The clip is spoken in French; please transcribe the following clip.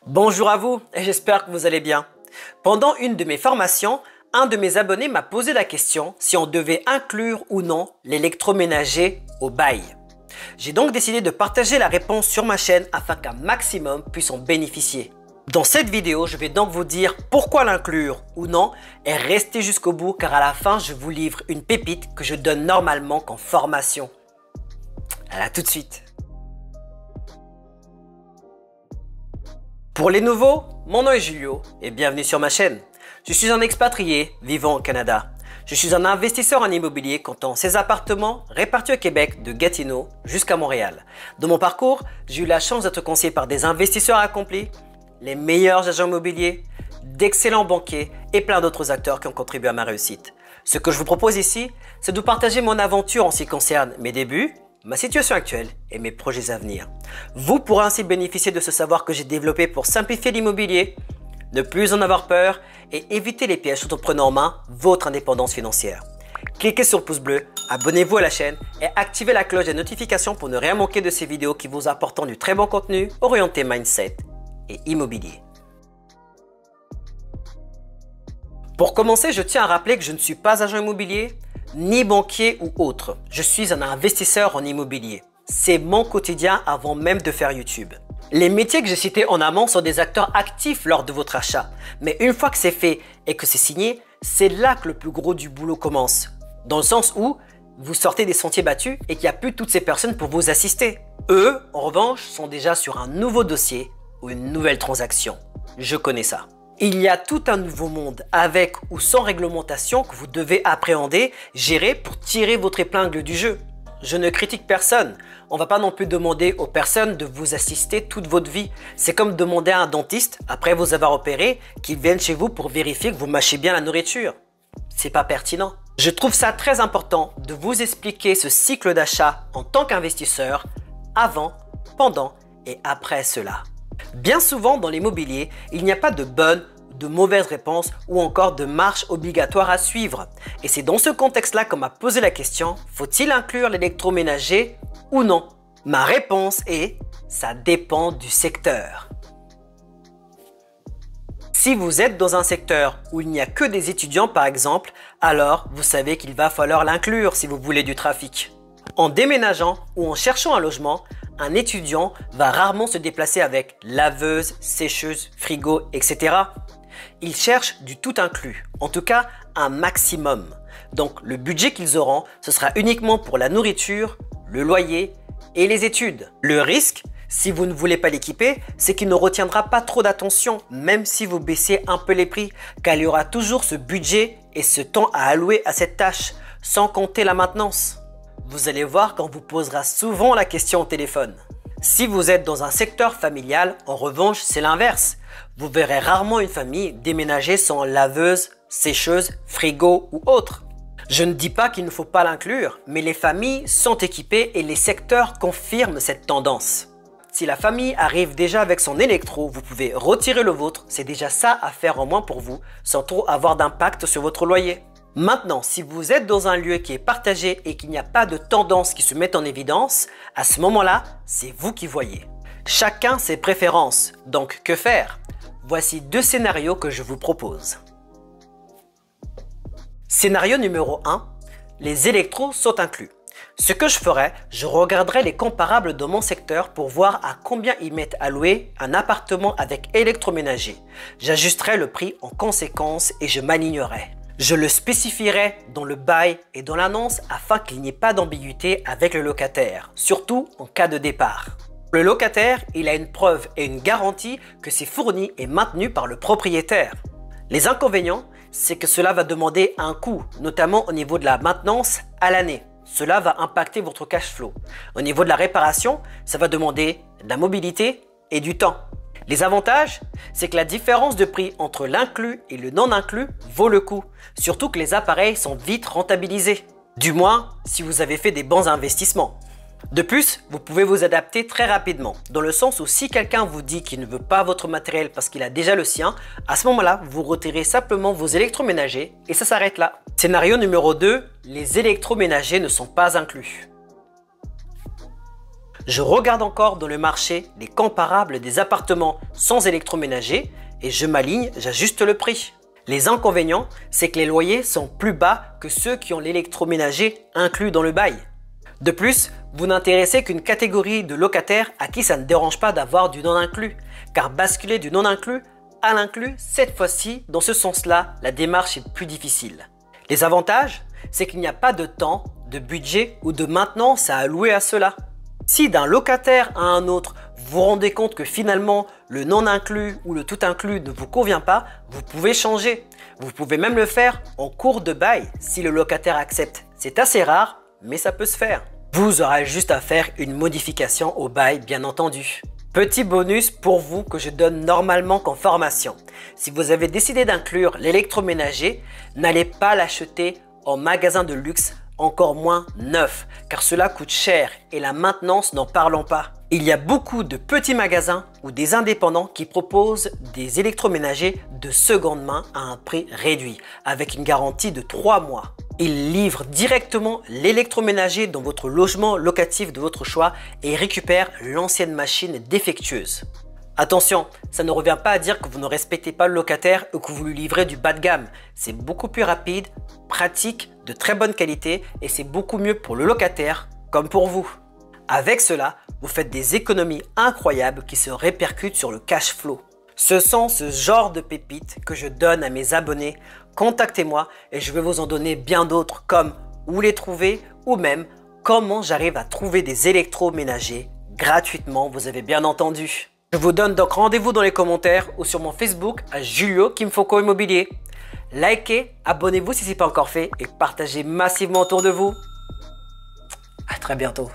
Bonjour à vous et j'espère que vous allez bien. Pendant une de mes formations, un de mes abonnés m'a posé la question si on devait inclure ou non l'électroménager au bail. J'ai donc décidé de partager la réponse sur ma chaîne afin qu'un maximum puisse en bénéficier. Dans cette vidéo, je vais donc vous dire pourquoi l'inclure ou non et restez jusqu'au bout car à la fin, je vous livre une pépite que je donne normalement qu'en formation. À tout de suite. Pour les nouveaux, mon nom est Julio et bienvenue sur ma chaîne. Je suis un expatrié vivant au Canada. Je suis un investisseur en immobilier comptant 16 appartements répartis au Québec de Gatineau jusqu'à Montréal. Dans mon parcours, j'ai eu la chance d'être conseillé par des investisseurs accomplis, les meilleurs agents immobiliers, d'excellents banquiers et plein d'autres acteurs qui ont contribué à ma réussite. Ce que je vous propose ici, c'est de partager mon aventure en ce qui concerne mes débuts, ma situation actuelle et mes projets à venir. Vous pourrez ainsi bénéficier de ce savoir que j'ai développé pour simplifier l'immobilier, ne plus en avoir peur et éviter les pièges tout en prenant en main votre indépendance financière. Cliquez sur le pouce bleu, abonnez-vous à la chaîne et activez la cloche des notifications pour ne rien manquer de ces vidéos qui vous apportent du très bon contenu orienté mindset et immobilier. Pour commencer, je tiens à rappeler que je ne suis pas agent immobilier, ni banquier ou autre. Je suis un investisseur en immobilier. C'est mon quotidien avant même de faire YouTube. Les métiers que j'ai cités en amont sont des acteurs actifs lors de votre achat. Mais une fois que c'est fait et que c'est signé, c'est là que le plus gros du boulot commence. Dans le sens où vous sortez des sentiers battus et qu'il n'y a plus toutes ces personnes pour vous assister. Eux, en revanche, sont déjà sur un nouveau dossier ou une nouvelle transaction. Je connais ça. Il y a tout un nouveau monde avec ou sans réglementation que vous devez appréhender, gérer pour tirer votre épingle du jeu. Je ne critique personne. On ne va pas non plus demander aux personnes de vous assister toute votre vie. C'est comme demander à un dentiste, après vous avoir opéré, qu'il vienne chez vous pour vérifier que vous mâchez bien la nourriture. C'est pas pertinent. Je trouve ça très important de vous expliquer ce cycle d'achat en tant qu'investisseur avant, pendant et après cela. Bien souvent dans l'immobilier, il n'y a pas de bonne ou de mauvaise réponse ou encore de marche obligatoire à suivre. Et c'est dans ce contexte-là qu'on m'a posé la question, faut-il inclure l'électroménager ou non? Ma réponse est, ça dépend du secteur. Si vous êtes dans un secteur où il n'y a que des étudiants par exemple, alors vous savez qu'il va falloir l'inclure si vous voulez du trafic. En déménageant ou en cherchant un logement, un étudiant va rarement se déplacer avec laveuse, sécheuse, frigo, etc. Ils cherchent du tout inclus, en tout cas un maximum. Donc le budget qu'ils auront, ce sera uniquement pour la nourriture, le loyer et les études. Le risque, si vous ne voulez pas l'équiper, c'est qu'il ne retiendra pas trop d'attention, même si vous baissez un peu les prix, car il y aura toujours ce budget et ce temps à allouer à cette tâche, sans compter la maintenance. Vous allez voir qu'on vous posera souvent la question au téléphone. Si vous êtes dans un secteur familial, en revanche, c'est l'inverse. Vous verrez rarement une famille déménager sans laveuse, sécheuse, frigo ou autre. Je ne dis pas qu'il ne faut pas l'inclure, mais les familles sont équipées et les secteurs confirment cette tendance. Si la famille arrive déjà avec son électro, vous pouvez retirer le vôtre. C'est déjà ça à faire en moins pour vous, sans trop avoir d'impact sur votre loyer. Maintenant, si vous êtes dans un lieu qui est partagé et qu'il n'y a pas de tendance qui se met en évidence, à ce moment-là, c'est vous qui voyez. Chacun ses préférences, donc que faire? Voici deux scénarios que je vous propose. Scénario numéro 1, les électros sont inclus. Ce que je ferai, je regarderai les comparables dans mon secteur pour voir à combien ils mettent à louer un appartement avec électroménager. J'ajusterai le prix en conséquence et je m'alignerai. Je le spécifierai dans le bail et dans l'annonce afin qu'il n'y ait pas d'ambiguïté avec le locataire, surtout en cas de départ. Le locataire, il a une preuve et une garantie que c'est fourni et maintenu par le propriétaire. Les inconvénients, c'est que cela va demander un coût, notamment au niveau de la maintenance à l'année. Cela va impacter votre cash flow. Au niveau de la réparation, ça va demander de la mobilité et du temps. Les avantages, c'est que la différence de prix entre l'inclus et le non inclus vaut le coup, surtout que les appareils sont vite rentabilisés. Du moins, si vous avez fait des bons investissements. De plus, vous pouvez vous adapter très rapidement, dans le sens où si quelqu'un vous dit qu'il ne veut pas votre matériel parce qu'il a déjà le sien, à ce moment-là, vous retirez simplement vos électroménagers et ça s'arrête là. Scénario numéro 2, les électroménagers ne sont pas inclus. Je regarde encore dans le marché les comparables des appartements sans électroménager et je m'aligne, j'ajuste le prix. Les inconvénients, c'est que les loyers sont plus bas que ceux qui ont l'électroménager inclus dans le bail. De plus, vous n'intéressez qu'une catégorie de locataires à qui ça ne dérange pas d'avoir du non-inclus, car basculer du non-inclus à l'inclus, cette fois-ci, dans ce sens-là, la démarche est plus difficile. Les avantages, c'est qu'il n'y a pas de temps, de budget ou de maintenance à allouer à cela. Si d'un locataire à un autre, vous vous rendez compte que finalement le non inclus ou le tout inclus ne vous convient pas, vous pouvez changer. Vous pouvez même le faire en cours de bail si le locataire accepte. C'est assez rare, mais ça peut se faire. Vous aurez juste à faire une modification au bail, bien entendu. Petit bonus pour vous que je donne normalement qu'en formation. Si vous avez décidé d'inclure l'électroménager, n'allez pas l'acheter en magasin de luxe, encore moins neuf, car cela coûte cher et la maintenance n'en parlons pas. Il y a beaucoup de petits magasins ou des indépendants qui proposent des électroménagers de seconde main à un prix réduit, avec une garantie de 3 mois. Ils livrent directement l'électroménager dans votre logement locatif de votre choix et récupèrent l'ancienne machine défectueuse. Attention, ça ne revient pas à dire que vous ne respectez pas le locataire ou que vous lui livrez du bas de gamme. C'est beaucoup plus rapide, pratique, de très bonne qualité et c'est beaucoup mieux pour le locataire comme pour vous. Avec cela, vous faites des économies incroyables qui se répercutent sur le cash flow. Ce sont ce genre de pépites que je donne à mes abonnés. Contactez-moi et je vais vous en donner bien d'autres comme où les trouver ou même comment j'arrive à trouver des électroménagers gratuitement, vous avez bien entendu. Je vous donne donc rendez-vous dans les commentaires ou sur mon Facebook à Julio Kimfoko Immobilier. Likez, abonnez-vous si ce n'est pas encore fait et partagez massivement autour de vous. À très bientôt.